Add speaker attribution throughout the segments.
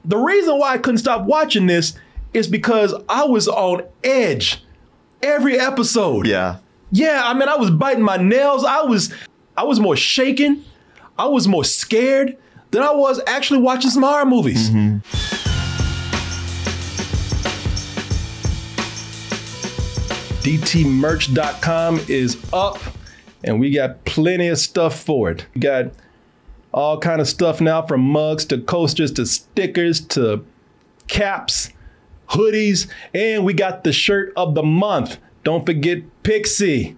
Speaker 1: the reason why I couldn't stop watching this is because I was on edge every episode.
Speaker 2: Yeah.
Speaker 1: Yeah, I mean, I was biting my nails. I was more shaken. I was more scared than I was actually watching some horror movies. DTmerch.com is up, and we got plenty of stuff for it. We got all kind of stuff now, from mugs to coasters to stickers to caps, hoodies, and we got the shirt of the month. Don't forget Pixie.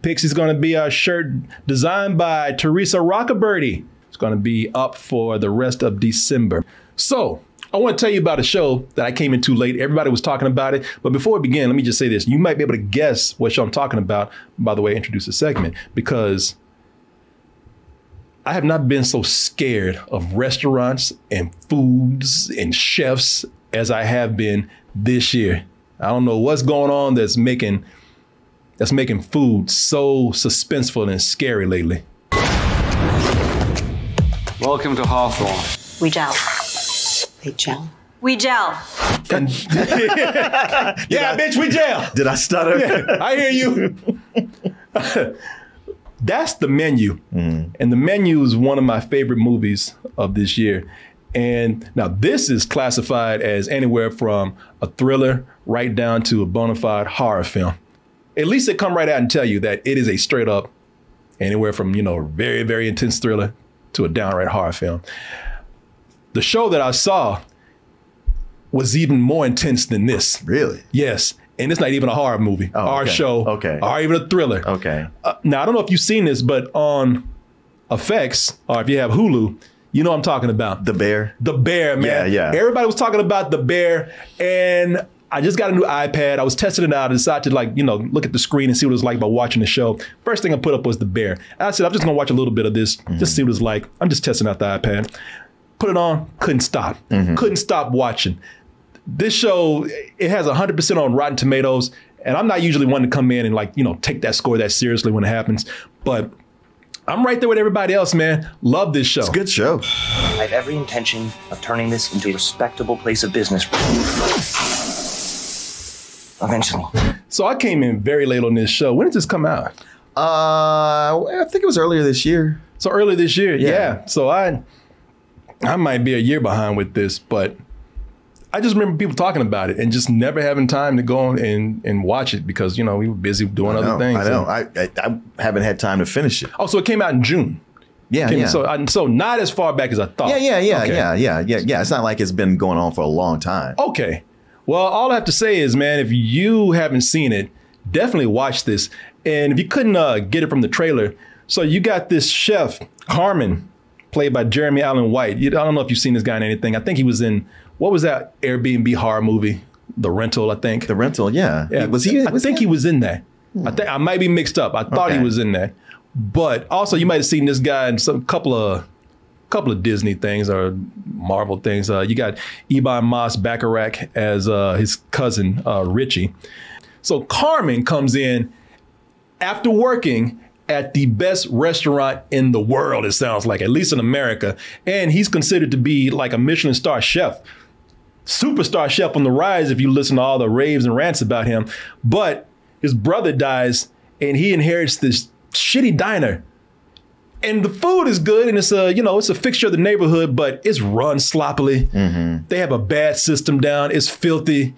Speaker 1: Pixie's going to be our shirt designed by Teresa Rockabirdie. It's going to be up for the rest of December. So I want to tell you about a show that I came in too late. Everybody was talking about it. But before we begin, let me just say this. You might be able to guess what show I'm talking about. By the way, introduce the segment, because I have not been so scared of restaurants and foods and chefs as I have been this year. I don't know what's going on that's making food so suspenseful and scary lately.
Speaker 3: Welcome to Hawthorne.
Speaker 4: We gel. They gel. We gel.
Speaker 1: Yeah, bitch, we gel.
Speaker 2: Did I stutter?
Speaker 1: Yeah, I hear you. That's the menu. And the menu is one of my favorite movies of this year. And now this is classified as anywhere from a thriller right down to a bona fide horror film. At least they come right out and tell you that it is a straight up anywhere from, very, very intense thriller to a downright horror film. The show that I saw was even more intense than this.
Speaker 2: Really?
Speaker 1: Yes. And it's not even a horror movie, or show, or even a thriller.
Speaker 2: Okay.
Speaker 1: Now, I don't know if you've seen this, but on FX, or if you have Hulu, you know what I'm talking about.
Speaker 2: The Bear?
Speaker 1: The Bear, man.
Speaker 2: Yeah.
Speaker 1: Everybody was talking about The Bear, and I just got a new iPad. I was testing it out. I decided to look at the screen and see what it was like by watching the show. First thing I put up was The Bear. And I said, I'm just gonna watch a little bit of this, just see what it's like. I'm just testing out the iPad. Put it on, couldn't stop. Couldn't stop watching. This show, it has 100% on Rotten Tomatoes, and I'm not usually one to come in and take that score that seriously when it happens, but I'm right there with everybody else, man. Love this show.
Speaker 2: It's a good show.
Speaker 5: I have every intention of turning this into a respectable place of business. Eventually.
Speaker 1: So I came in very late on this show. When did this come out?
Speaker 2: I think it was earlier this year.
Speaker 1: So earlier this year, yeah. So I might be a year behind with this, but I just remember people talking about it and just never having time to go and watch it because, we were busy doing other things.
Speaker 2: I know. I haven't had time to finish it.
Speaker 1: Oh, so it came out in June.
Speaker 2: Yeah.
Speaker 1: So not as far back as I thought.
Speaker 2: Yeah. It's not like it's been going on for a long time.
Speaker 1: Okay. Well, all I have to say is, man, if you haven't seen it, definitely watch this. And if you couldn't get it from the trailer, so you got this chef, Carmen, played by Jeremy Allen White. I don't know if you've seen this guy in anything. I think he was in, what was that Airbnb horror movie? The Rental, I think.
Speaker 2: The Rental, yeah.
Speaker 1: Was he? I think he was in that. I might be mixed up. I thought he was in that. But also, you might have seen this guy in some couple of Disney things or Marvel things. You got Ebon Moss-Bachrach as his cousin, Richie. So Carmen comes in after working at the best restaurant in the world, it sounds like, at least in America. And he's considered to be like a Michelin star chef. Superstar chef on the rise if you listen to all the raves and rants about him. But his brother dies and he inherits this shitty diner. And the food is good and it's a fixture of the neighborhood, but it's run sloppily. They have a bad system down. It's filthy.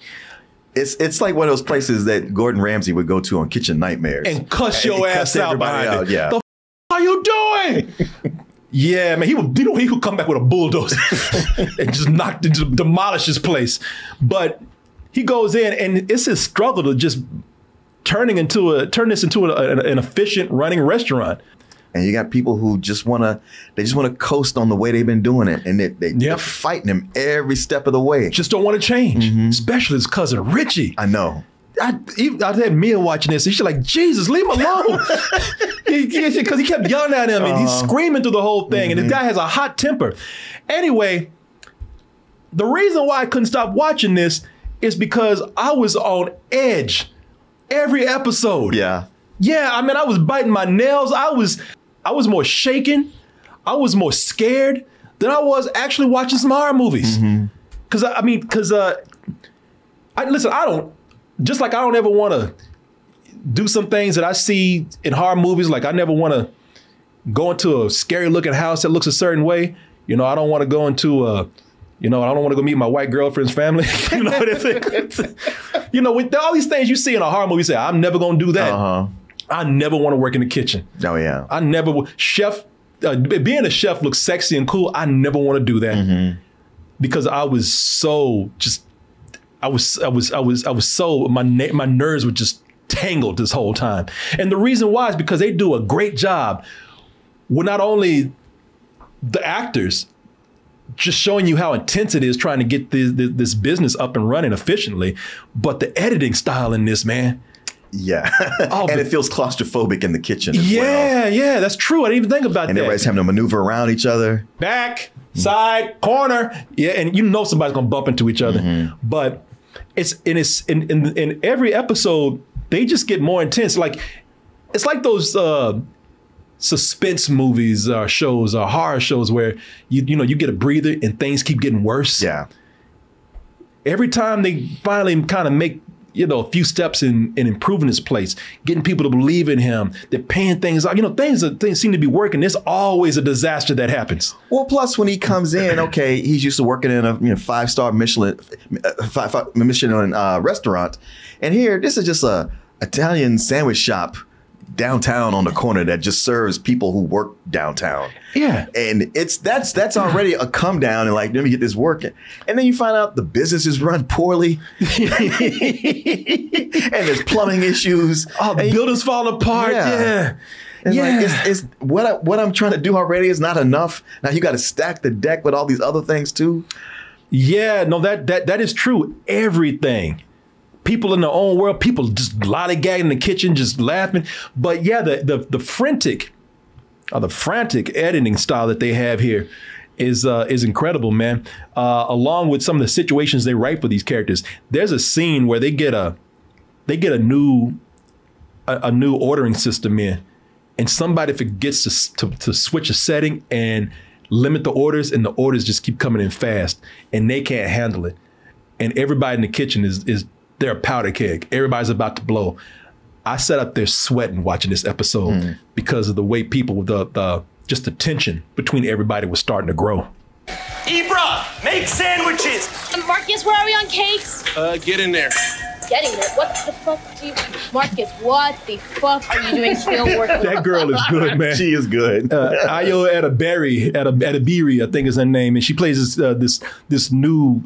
Speaker 2: It's like one of those places that Gordon Ramsay would go to on Kitchen Nightmares.
Speaker 1: And cuss your ass out behind it.
Speaker 2: Yeah.
Speaker 1: The are you doing? Yeah, man, he would come back with a bulldozer and just demolish his place. But he goes in and it's his struggle to just turn this into an efficient running restaurant.
Speaker 2: And you got people who just want to coast on the way they've been doing it. And they're fighting him every step of the way.
Speaker 1: Just don't want to change, especially his cousin, Richie.
Speaker 2: I know.
Speaker 1: I had Mia watching this and she's like, Jesus, leave him alone. Because he kept yelling at him and he's screaming through the whole thing. And the guy has a hot temper. Anyway, the reason why I couldn't stop watching this is because I was on edge every episode.
Speaker 2: Yeah.
Speaker 1: Yeah, I mean, I was biting my nails. I was more shaken. I was more scared than I was actually watching some horror movies. Because I don't ever want to do some things that I see in horror movies. Like I never want to go into a scary looking house that looks a certain way. You know, I don't want to go into I don't want to go meet my white girlfriend's family. With all these things you see in a horror movie, you say, I'm never going to do that. I never want to work in the kitchen.
Speaker 2: Oh, yeah.
Speaker 1: I never being a chef looks sexy and cool. I never want to do that because I was so my nerves were just tangled this whole time. And the reason why is because they do a great job with not only the actors just showing you how intense it is trying to get this business up and running efficiently, but the editing style in this, man.
Speaker 2: Yeah. And it feels claustrophobic in the kitchen as
Speaker 1: well. Yeah, that's true. I didn't even think about that.
Speaker 2: And everybody's having to maneuver around each other.
Speaker 1: Back, side, corner. Yeah, and somebody's gonna bump into each other. But it's in every episode, they just get more intense. Like it's like those suspense movies or shows or horror shows where you get a breather and things keep getting worse. Yeah. Every time they finally kind of make a few steps in improving this place, getting people to believe in him, they're paying things out. Things seem to be working. There's always a disaster that happens.
Speaker 2: Well, plus when he comes in, okay, he's used to working in a 5-star Michelin restaurant, and here this is just a Italian sandwich shop downtown on the corner that just serves people who work downtown. Yeah. And that's already a come down and like, let me get this working. And then you find out the business is run poorly. And there's plumbing issues.
Speaker 1: Oh, the building's falling apart. Yeah.
Speaker 2: And like it's what I'm trying to do already is not enough. Now you got to stack the deck with all these other things too.
Speaker 1: Yeah, no, that is true. Everything. People in their own world, people just lollygagging in the kitchen, just laughing. But yeah, the frantic editing style that they have here is incredible, man. Along with some of the situations they write for these characters. There's a scene where they get a new ordering system in, and somebody forgets to switch a setting and limit the orders, and the orders just keep coming in fast, and they can't handle it. And everybody in the kitchen is they're a powder keg. Everybody's about to blow. I sat up there sweating watching this episode because of the way people, just the tension between everybody was starting to grow.
Speaker 6: Ibra, make sandwiches.
Speaker 7: Marcus, where are we on cakes?
Speaker 6: Get in there.
Speaker 7: Getting there. What the fuck do you, Marcus? What the fuck are you doing still working?
Speaker 1: That girl is good, man.
Speaker 2: She is good.
Speaker 1: Ayo Adabiri, I think is her name, and she plays this new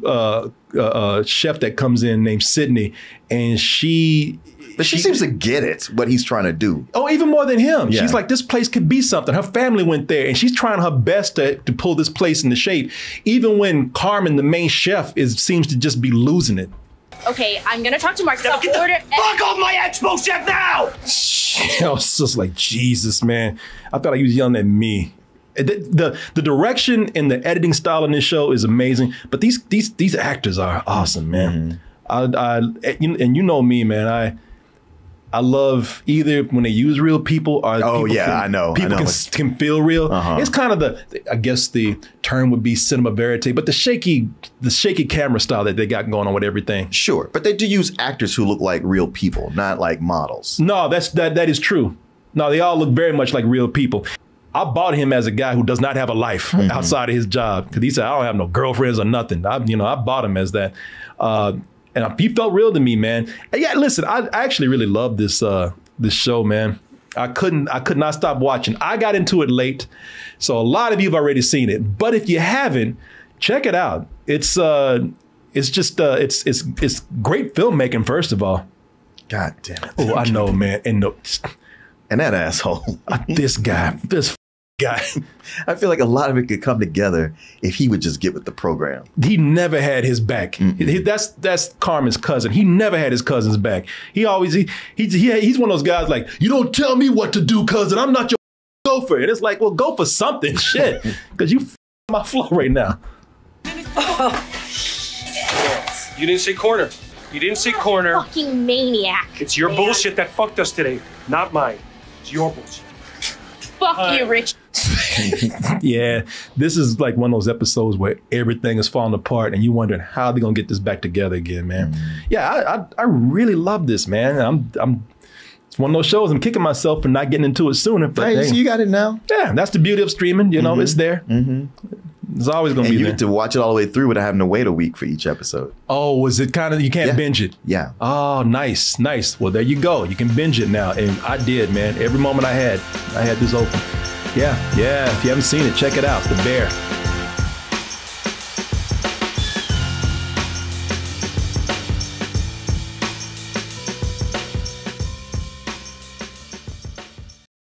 Speaker 1: chef that comes in named Sydney, and she
Speaker 2: seems to get it, what he's trying to do.
Speaker 1: Oh, even more than him. Yeah. She's like, this place could be something. Her family went there, and she's trying her best to pull this place into shape, even when Carmen, the main chef, seems to just be losing it.
Speaker 7: Okay, I'm gonna talk to Marcus.
Speaker 6: Now get the fuck off my expo chef now!
Speaker 1: I was just like, Jesus, man. I felt like he was yelling at me. The direction and the editing style in this show is amazing, but these actors are awesome, man. And you know me, man. I love either when they use real people or people can feel real. It's kind of I guess the term would be cinema verite, but the shaky camera style that they got going on with everything.
Speaker 2: Sure, but they do use actors who look like real people, not like models.
Speaker 1: No, that is true. No, they all look very much like real people. I bought him as a guy who does not have a life outside of his job, because he said, I don't have no girlfriends or nothing. I bought him as that. And he felt real to me, man. And yeah, listen, I actually really love this show, man. I could not stop watching. I got into it late, so a lot of you have already seen it. But if you haven't, check it out. It's great filmmaking, first of all.
Speaker 2: God damn it!
Speaker 1: Oh, I know, man. And
Speaker 2: that asshole,
Speaker 1: this guy.
Speaker 2: I feel like a lot of it could come together if he would just get with the program.
Speaker 1: He never had his back. That's Carmen's cousin. He never had his cousin's back. He's one of those guys like, you don't tell me what to do, cousin. I'm not your gopher. And it's like, well, go for something, shit, because you my flow right now.
Speaker 6: You didn't say corner. You didn't say corner.
Speaker 7: Fucking maniac.
Speaker 6: It's your bullshit that fucked us today, not mine. It's your bullshit.
Speaker 7: Fuck you, Rich.
Speaker 1: Yeah, this is like one of those episodes where everything is falling apart and you wondering how they're gonna get this back together again, man. Yeah, I really love this, man. It's one of those shows I'm kicking myself for not getting into it sooner. But
Speaker 2: Hey, so you got it now.
Speaker 1: yeah, that's the beauty of streaming. You know, it's there. It's always gonna
Speaker 2: And
Speaker 1: be
Speaker 2: you
Speaker 1: there.
Speaker 2: get to watch it all the way through without having to wait a week for each episode.
Speaker 1: Oh, was it kind of, you can't binge it?
Speaker 2: Yeah.
Speaker 1: Oh, nice. Well, there you go. You can binge it now. And I did, man. Every moment I had this open. Yeah. If you haven't seen it, check it out. The Bear.